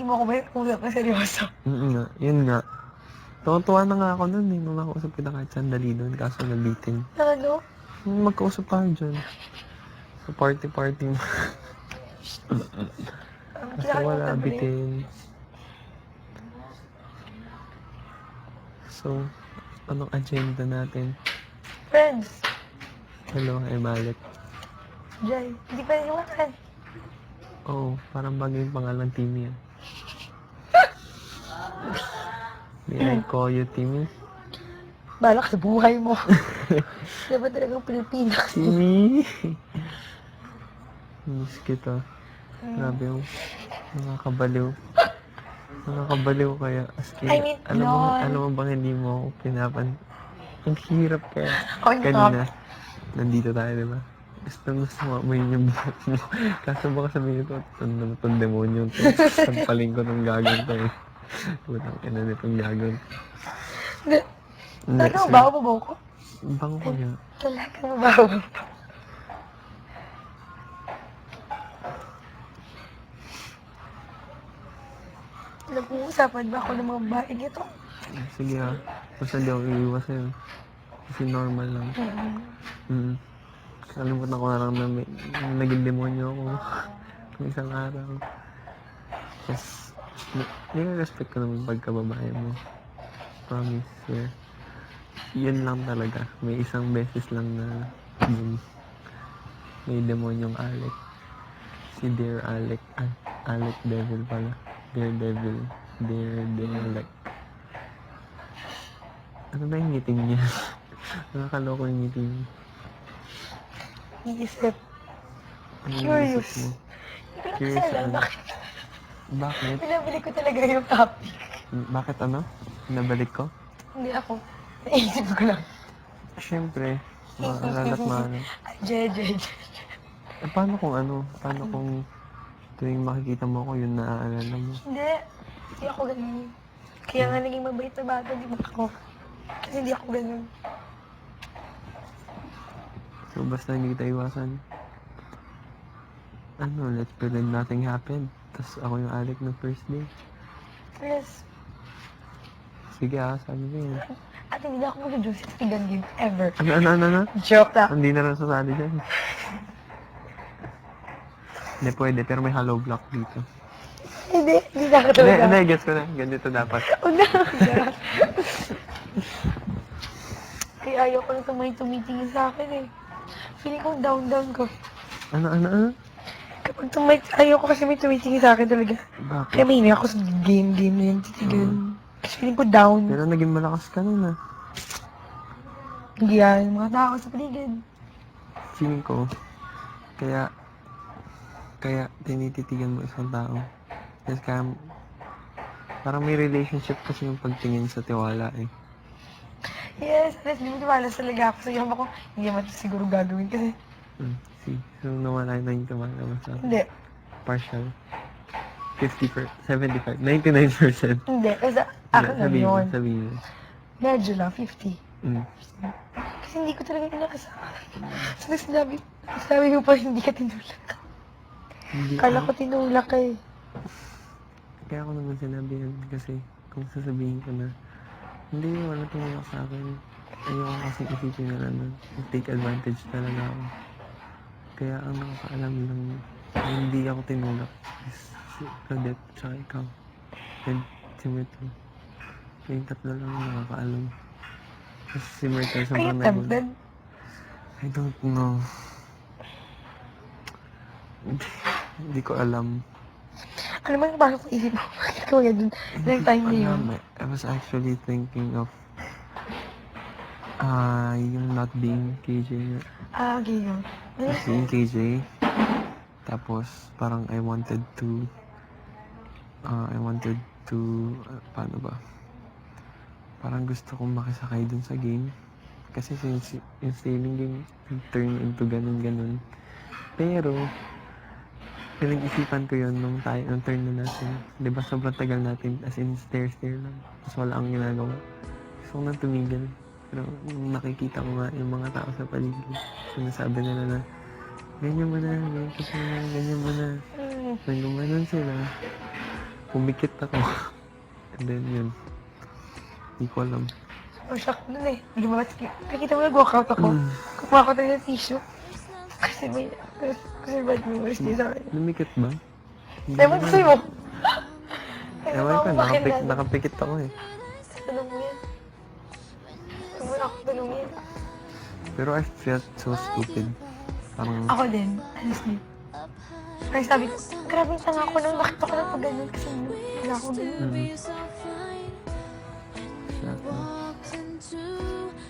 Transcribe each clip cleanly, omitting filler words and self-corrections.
mo ako ba usap na seryoso? Nga, yun nga. Tuwa na nga ako nun eh, nung nakausap kita kahit sandali nun, kaso nabitin. Ano? Magkausap tayo dyan. Sa party-party mo. Kaso wala, Kinakalimutan mo rin. bitin. So, anong agenda natin? Friends. Hello, I'm Alec. Jai. Hindi pa niliwatan. Oh, parang bago yung pangalan Timmy yan. May I call you Timmy? Balak sa buhay mo. Dapat talagang Pilipinas. Timmy! Miss kita. Grabe yung nakakabaliw. Nakakabaliw kaya. As in, I mean, alam mo bang hindi mo ako ang hirap kaya. Oh, yung Kanina, nandito tayo, di ba? Gusto mo amoyin yung buhok mo. Kaso baka sabihin ito, itong demonyo to. Sampaling ko ng gagon to eh. Putang ina nitong gagon. Hindi. Hindi, Talagang sir. mabaho mo ko? Bango ko niya. Talagang mabaho mo. Nag-uusapan ba ako ng mga babaeng ito? Sige ha. Basta di ako iiwas sa'yo. Kasi normal lang. Kalimutan ko na lang na naging demonyo ako. Ng isang araw. Yes. Nire-respect ko naman pagkababae mo. Promise, yeah. Yun lang talaga. May isang beses lang na may demonyong Alec. Si Dear Alec. Alec Devil pala. Dear Devil. Dear Alec. Ano ba yung ngiting niya? Nakakaloko yung ngiting niya. Iisip. Ano yung Curious. isip mo? Hindi ko lang Curious kasi alam ano? bakit. Bakit? Pinabili ko talaga yung topic. Bakit ano? Nabalik ko? Hindi ako. Naisip ko lang. Siyempre, maalala at maano. Ay, Jay. Paano kung ano? Paano kung tuwing makikita mo ako, yun naaalala mo? Hindi. Hindi ako ganun. Kaya nga naging mabait na bata, di ba ako? Kasi hindi ako ganun. So, basta hindi kita iwasan. Ano, let's pretend nothing happened. Tapos ako yung Alec ng first day. Yes. Sige sabi ko yun. At hindi na ako mag-juicy sa tigan game ever. Ano? Joke lang. Hindi na rin sasali dyan. Hindi pwede, pero may hollow block dito. Hindi na ako talaga. Hindi, guess ko na. Ganito dapat. Huwag na. Kaya ayaw ko na sa may tumitingin sa akin eh. Feeling ko down ko. Ano? Kapag ayaw ko kasi may tumitingin sa akin talaga. Bakit? Kaya may ako sa game na yun, titigan. Kasi feeling ko down. Pero naging malakas ka nun Hindi yan, mga tao sa paligid. Feeling ko, kaya tinititigan mo isang tao. Kasi parang may relationship kasi yung pagtingin sa tiwala eh. Yes, hindi mo tiwala talaga ako. Sabi ko, hindi naman ito siguro gagawin kasi. See, so nawala na yung tiwala mo sa Hindi. partial. 75, 99%. Hindi, kasi ako na yun. Sabihin mo. Medyo lang, 50. Mm. Kasi hindi ko talaga inaasahan. So, sinabi mo pa hindi ka tinulak. Hindi Kala ko tinulak eh. Kaya ako naman sinabi yan kasi kung sasabihin ko na hindi, wala tumulak sa akin. Ayoko kasi isipin na lang take advantage talaga ako. Kaya ang nakakaalam lang na hindi ako tinulak is si Claudette tsaka ikaw. And si Myrtle. Yung tatlo lang ang nakakaalam. Kasi si Myrtle Are you sobrang tempted? I don't know. Hindi ko alam. Ano man yung pasok sa isip mo? Bakit ko ganun? Ilang time na yun? I was actually thinking of yung not being KJ. Ah, okay yun. Being KJ. Tapos parang I wanted to paano ba? Parang gusto kong makisakay dun sa game. Kasi since yung sailing game turn into ganun. Pero pinag-isipan ko yun nung turn na natin. Di ba sobrang tagal natin, as in stare lang. Tapos wala akong ginagawa. Gusto ko nang tumigil. Pero nung nakikita ko nga yung mga tao sa paligid, sinasabi nila na, ganyan mo na, ganyan mo na. Nang gumanon sila, pumikit ako. And then yun. Hindi ko alam. Ang shock nun eh. Lumabas, nakita mo nag-walkout ako. Mm. Kukuha ko tayo ng tissue. Kasi bad memories din sa akin. Lumikit ba? Ewan ko sa'yo. Ewan ko, nakapikit ako eh. Tanong mo yan. Huwag mo na ako tanongin. Pero I felt so stupid. Parang, Ako din, honestly. Kaya sabi ko, grabe yung tanga ko nung nakita ko na pag ganun kasi wala ako ganun. shut up.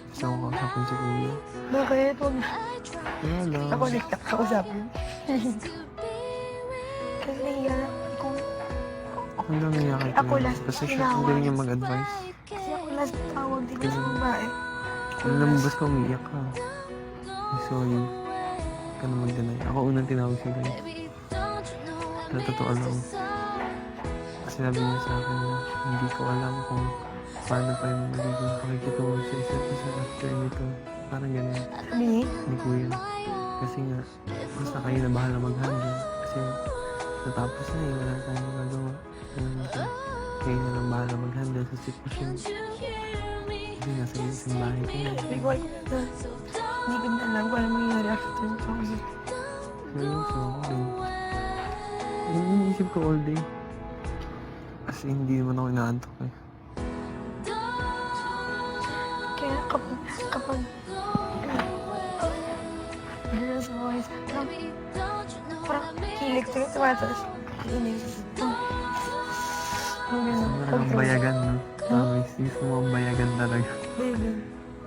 Gusto ko kausapin si Kuya. Bakit? Huwag na. Wala lang. Ako nagkakausapin. Kasi nahiya kung Hanggang niya kay Ako Kuya. last Kasi siya tinawag. hindi niya mag-advise. kasi ako last tawag din sa babae. Kung lumabas ka, umiiyak ka. I saw you. Ka na mag-deny. Ako unang tinawag si Kuya. Na totoo lang. Kasi sabi niya sa akin na hindi ko alam kung paano pa yung magiging pakikitungo sa isa't isa after nito. Parang ganun. Sabi, Ni Kuya. Kasi nga, basta kayo na bahala mag-handle. Kasi natapos na eh, wala tayong magagawa. Kayo na lang bahala mag-handle sa sitwasyon. Kasi nasa isang bahay ko na. sabi ko, hindi ko na alam kung ano mangyayari after nito. Seryoso ako rin. Yung iniisip ko all day. Kasi hindi naman ako inaantok eh. Kaya kapag girls voice, parang kilig tuloy tumataas. Inis. Ang bayagan, no? Promise, gusto mo ang bayagan talaga. Baby.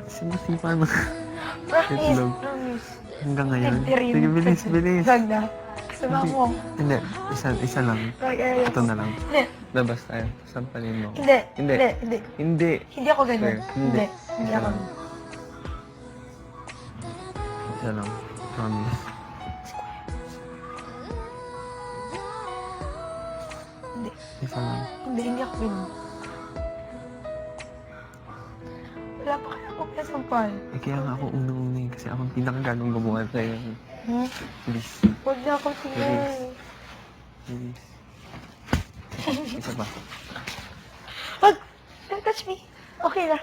Sinasipa na. Promise, Itlog. promise. Hanggang ngayon. Nagtirin. Sige, bilis, bilis. Wag na. Kasama mo. Hindi, isa lang. Okay. Ito na lang. Hindi. Labas tayo. Sampanin mo. Hindi. Hindi. Hindi. Hindi. Hindi ako ganun. Sir, Hindi. Hindi Isa ako. lang. Isa lang. Promise. Hindi. Isa lang. Hindi ako ganun. Wala pa kaya ako pinasampal. Eh, kaya nga ako unang-una eh. Kasi ako ang pinakagagong gumawa sa'yo. Please. Huwag na ako tingnan. Please. Isa pa. Wag! Don't touch me. Okay na.